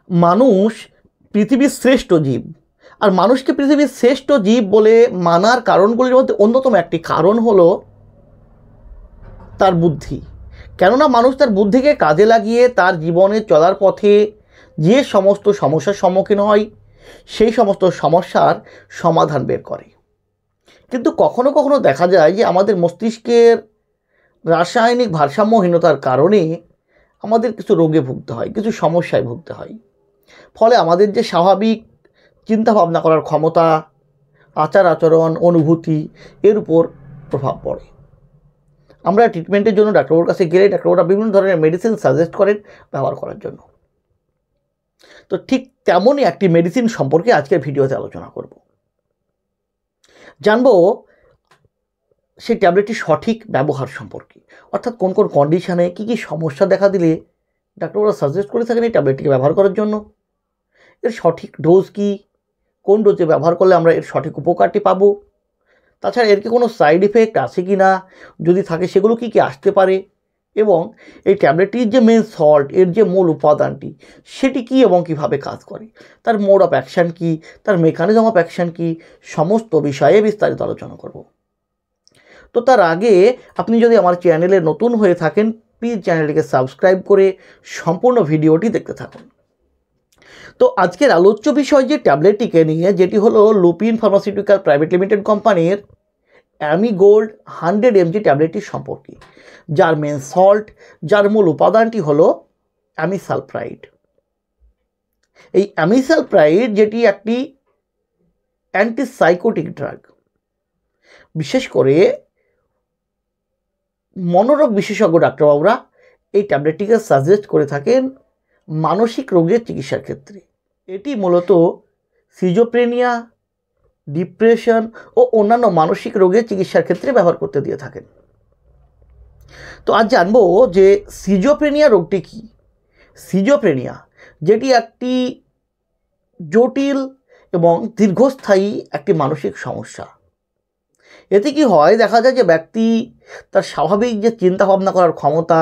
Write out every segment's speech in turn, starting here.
মানুষ পৃথিবীর শ্রেষ্ঠ জীব। আর মানুষকে পৃথিবীর শ্রেষ্ঠ জীব বলে মানার কারণগুলির মধ্যে অন্যতম একটি কারণ হলো তার বুদ্ধি। কেননা মানুষ তার বুদ্ধিকে কাজে লাগিয়ে তার জীবনে চলার পথে যে সমস্ত সমস্যার সম্মুখীন হয় সেই সমস্ত সমস্যার সমাধান বের করে। কিন্তু কখনো কখনো দেখা যায় যে আমাদের মস্তিষ্কের রাসায়নিক ভারসাম্যহীনতার কারণে আমাদের কিছু রোগে ভুগতে হয়, কিছু সমস্যায় ভুগতে হয়। ফলে আমাদের যে স্বাভাবিক চিন্তা ভাবনা করার ক্ষমতা, আচার আচরণ, অনুভূতি এর উপর প্রভাব পড়ে। আমরা ট্রিটমেন্টের জন্য ডাক্তারবাবুর কাছে গেলে ডাক্তারবাবুরা বিভিন্ন ধরনের মেডিসিন সাজেস্ট করেন ব্যবহার করার জন্য। তো ঠিক তেমনই একটি মেডিসিন সম্পর্কে আজকের ভিডিওতে আলোচনা করব। জানবো সেই ট্যাবলেটটি সঠিক ব্যবহার সম্পর্কে, অর্থাৎ কোন কোন কন্ডিশনে কী কী সমস্যা দেখা দিলে ডাক্তারবাবুরা সাজেস্ট করে থাকেন এই ট্যাবলেটটিকে ব্যবহার করার জন্য, এর সঠিক ডোজ কী, কোন ডোজে ব্যবহার করলে আমরা এর সঠিক উপকারটি পাবো, তাছাড়া এর কি কোনো সাইড ইফেক্ট আছে কি না, যদি থাকে সেগুলো কী কী আসতে পারে, এবং এই ট্যাবলেটটির যে মেন সল্ট, এর যে মূল উপাদানটি সেটি কী এবং কীভাবে কাজ করে, তার মোড অফ অ্যাকশান কী, তার মেকানিজম অফ অ্যাকশান কী, সমস্ত বিষয়ে বিস্তারিত আলোচনা করব। তো তার আগে আপনি যদি আমার চ্যানেলে নতুন হয়ে থাকেন প্লিজ চ্যানেলটিকে সাবস্ক্রাইব করে সম্পূর্ণ ভিডিওটি দেখতে থাকুন। তো আজকের আলোচ্য বিষয় যে ট্যাবলেটটিকে নিয়ে, যেটি হলো লুপিন ফার্মাসিউটিক্যাল প্রাইভেট লিমিটেড কোম্পানির অ্যামিগোল্ড 100 mg ট্যাবলেটটির সম্পর্কে, যার মেন সল্ট, যার মূল উপাদানটি হলো অ্যামিসালপ্রাইড। এই অ্যামিসালপ্রাইড যেটি একটি অ্যান্টিসাইকোটিক ড্রাগ, বিশেষ করে মনোরোগ বিশেষজ্ঞ ডাক্তারবাবুরা এই ট্যাবলেটটিকে সাজেস্ট করে থাকেন মানসিক রোগের চিকিৎসার ক্ষেত্রে। এটি মূলত সিজোফ্রেনিয়া, ডিপ্রেশন ও অন্যান্য মানসিক রোগের চিকিৎসার ক্ষেত্রে ব্যবহার করতে দিয়ে থাকেন। তো আজ জানবো যে সিজোফ্রেনিয়া রোগটি কী। সিজোফ্রেনিয়া যেটি একটি জটিল এবং দীর্ঘস্থায়ী একটি মানসিক সমস্যা। এতে কি হয়, দেখা যায় যে ব্যক্তি তার স্বাভাবিক যে চিন্তা ভাবনা করার ক্ষমতা,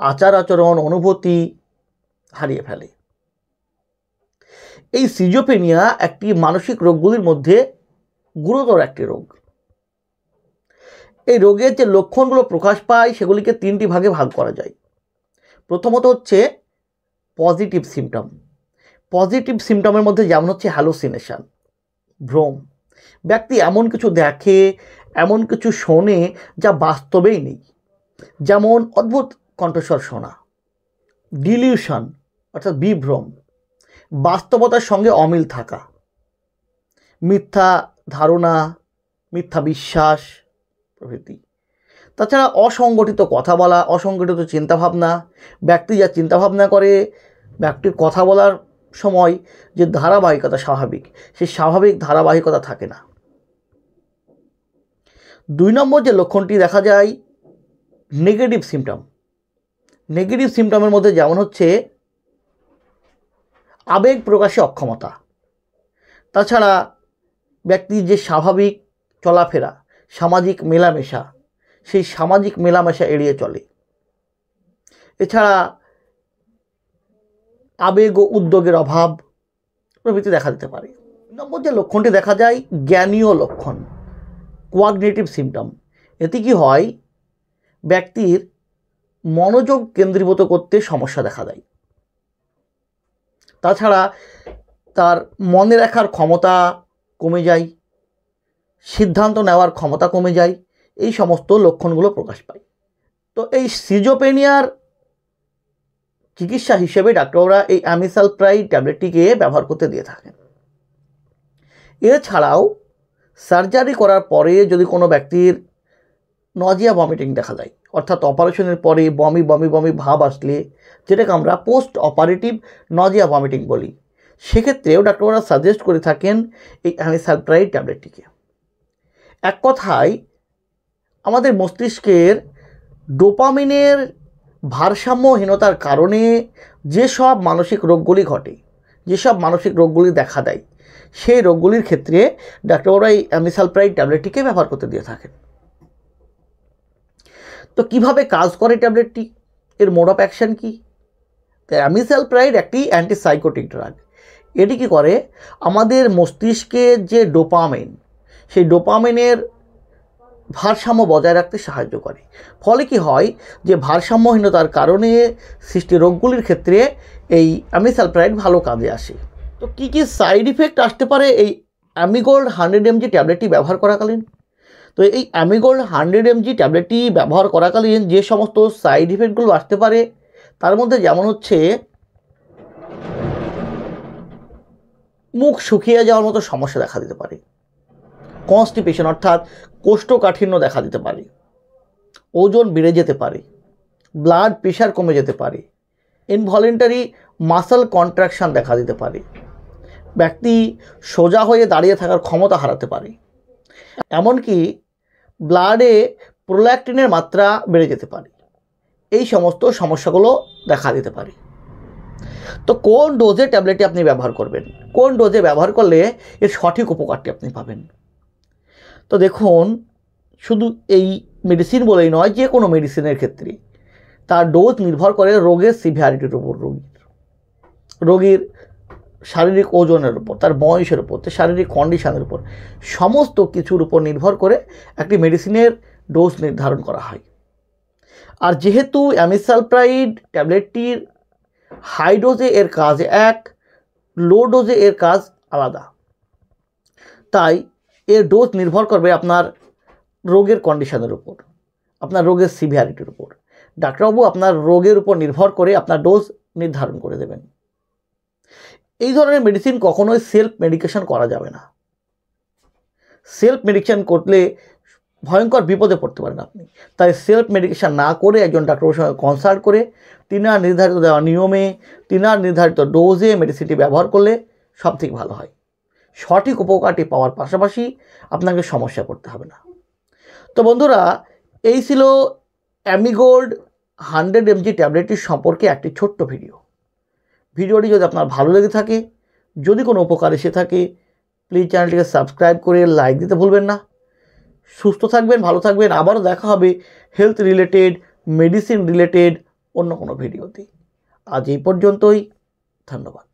আচার আচরণ, অনুভূতি হারিয়ে ফেলে। এই সিজোফ্রেনিয়া একটি মানসিক রোগগুলির মধ্যে গুরুতর একটি রোগ। এই রোগের যে লক্ষণগুলো প্রকাশ পায় সেগুলিকে 3টি ভাগে ভাগ করা যায়। প্রথমত হচ্ছে পজিটিভ সিমটম। পজিটিভ সিমটমের মধ্যে যেমন হচ্ছে হ্যালুসিনেশন, ভ্রম, ব্যক্তি এমন কিছু দেখে, এমন কিছু শোনে যা বাস্তবেই নেই, যেমন অদ্ভুত কণ্ঠস্বর শোনা। ডিলিউশন অর্থাৎ বিভ্রম, বাস্তবতার সঙ্গে অমিল থাকা, মিথ্যা ধারণা, মিথ্যা বিশ্বাস প্রভৃতি। তাছাড়া অসংগঠিত কথা বলা, অসংগঠিত চিন্তাভাবনা, ব্যক্তি যা চিন্তাভাবনা করে, ব্যক্তির কথা বলার সময় যে ধারাবাহিকতা স্বাভাবিক, সেই স্বাভাবিক ধারাবাহিকতা থাকে না। 2 নম্বর যে লক্ষণটি দেখা যায় নেগেটিভ সিমটম। নেগেটিভ সিমটমের মধ্যে যেমন হচ্ছে আবেগ প্রকাশে অক্ষমতা, তাছাড়া ব্যক্তির যে স্বাভাবিক চলাফেরা, সামাজিক মেলামেশা, সেই সামাজিক মেলামেশা এড়িয়ে চলে। এছাড়া আবেগ ও উদ্যোগের অভাব প্রভৃতি দেখা দিতে পারে। 2 নম্বর যে লক্ষণটি দেখা যায় জ্ঞানীয় লক্ষণ, কোয়াগনিটিভ সিমটম। এতে কি হয়, ব্যক্তির মনোযোগ কেন্দ্রীভূত করতে সমস্যা দেখা দেয়। তাছাড়া তার মনে রাখার ক্ষমতা কমে যায়, সিদ্ধান্ত নেওয়ার ক্ষমতা কমে যায়, এই সমস্ত লক্ষণগুলো প্রকাশ পায়। তো এই সিজোফ্রেনিয়ার চিকিৎসা হিসেবে ডাক্তাররা এই অ্যামিসালপ্রাইড ট্যাবলেটটিকে ব্যবহার করতে দিয়ে থাকেন। এছাড়াও সার্জারি করার পরে যদি কোনো ব্যক্তির নজিয়া ভমিটিং দেখা যায়, অর্থাৎ অপারেশনের পরে বমি বমি বমি ভাব আসলে, যেটাকে আমরা পোস্ট অপারেটিভ নজিয়া ভমিটিং বলি, সেক্ষেত্রেও ডাক্তাররা সাজেস্ট করে থাকেন এই অ্যামিসালপ্রাইড ট্যাবলেটটিকে। এক কথায় আমাদের মস্তিষ্কের ডোপামিনের ভারসাম্যহীনতার কারণে যেসব মানসিক রোগগুলি ঘটে, যেসব মানসিক রোগগুলি দেখা দেয়, সেই রোগগুলির ক্ষেত্রে ডাক্তাররা এই অ্যামিসালপ্রাইড ট্যাবলেটটিকে ব্যবহার করতে দিয়ে থাকেন। তো কিভাবে কাজ করে ট্যাবলেটটি, এর মোড অফ অ্যাকশান কী, অ্যামিসালপ্রাইড একটি অ্যান্টিসাইকোটিক ড্রাগ। এটি কী করে, আমাদের মস্তিষ্কে যে ডোপামিন, সেই ডোপামিনের ভারসাম্য বজায় রাখতে সাহায্য করে। ফলে কি হয়, যে ভারসাম্যহীনতার কারণে সৃষ্টি রোগগুলির ক্ষেত্রে এই অ্যামিসালপ্রাইড ভালো কাজে আসে। তো কী কী সাইড ইফেক্ট আসতে পারে এই অ্যামিগোল্ড 100 mg ট্যাবলেটটি ব্যবহার করাকালীন? তো এই অ্যামিগোল্ড 100 mg ট্যাবলেটটি ব্যবহার করাকালীন যে সমস্ত সাইড ইফেক্টগুলো আসতে পারে, তার মধ্যে যেমন হচ্ছে মুখ শুকিয়ে যাওয়ার মতো সমস্যা দেখা দিতে পারে, কনস্টিপেশন অর্থাৎ কোষ্ঠকাঠিন্য দেখা দিতে পারে, ওজন বেড়ে যেতে পারে, ব্লাড প্রেশার কমে যেতে পারে, ইনভলিন্টারি মাসল কন্ট্রাকশন দেখা দিতে পারে, ব্যক্তি সোজা হয়ে দাঁড়িয়ে থাকার ক্ষমতা হারাতে পারে, এমনকি ব্লাডে প্রোল্যাক্টিনের মাত্রা বেড়ে যেতে পারে। এই সমস্ত সমস্যাগুলো দেখা দিতে পারে। তো কোন ডোজে ট্যাবলেটটি আপনি ব্যবহার করবেন, কোন ডোজে ব্যবহার করলে এর সঠিক উপকারটি আপনি পাবেন? তো দেখুন, শুধু এই মেডিসিন বলেই নয়, যে কোনো মেডিসিনের ক্ষেত্রে তার ডোজ নির্ভর করে রোগের সিভিয়ারিটির উপর, রোগীর শারীরিক ওজনের উপর, তার বয়সের উপর, তার শারীরিক কন্ডিশনের উপর, সমস্ত কিছুর উপর নির্ভর করে একটি মেডিসিনের ডোজ নির্ধারণ করা হয়। আর যেহেতু অ্যামিসালপ্রাইড ট্যাবলেটটির হাই ডোজে এর কাজ এক, লো ডোজে এর কাজ আলাদা, তাই এর ডোজ নির্ভর করবে আপনার রোগের কন্ডিশনের উপর, আপনার রোগের সিভিয়ারিটির উপর। ডাক্তারবাবু আপনার রোগের উপর নির্ভর করে আপনার ডোজ নির্ধারণ করে দেবেন। এই ধরনের মেডিসিন কখনোই সেলফ মেডিকেশন করা যাবে না। সেলফ মেডিকেশন করলে ভয়ঙ্কর বিপদে পড়তে পারেন আপনি। তাই সেলফ মেডিকেশন না করে একজন ডাক্তারের সঙ্গে কনসাল্ট করে তিনার নির্ধারিত দেওয়া নিয়মে, তিনার নির্ধারিত ডোজে মেডিসিনটি ব্যবহার করলে সবথেকে ভালো হয়। সঠিক উপকারটি পাওয়ার পাশাপাশি আপনাকে সমস্যা পড়তে হবে না। তো বন্ধুরা, এই ছিল অ্যামিগোল্ড 100 mg ট্যাবলেটটির সম্পর্কে একটি ছোট্ট ভিডিও। ভিডিওটি যদি আপনার ভালো লেগে থাকে, যদি কোনো উপকার এসে থাকে, প্লিজ চ্যানেলটিকে সাবস্ক্রাইব করে লাইক দিতে ভুলবেন না। সুস্থ থাকবেন, ভালো থাকবেন। আবারও দেখা হবে হেলথ রিলেটেড, মেডিসিন রিলেটেড অন্য কোনো ভিডিওতে। আজ এই পর্যন্তই, ধন্যবাদ।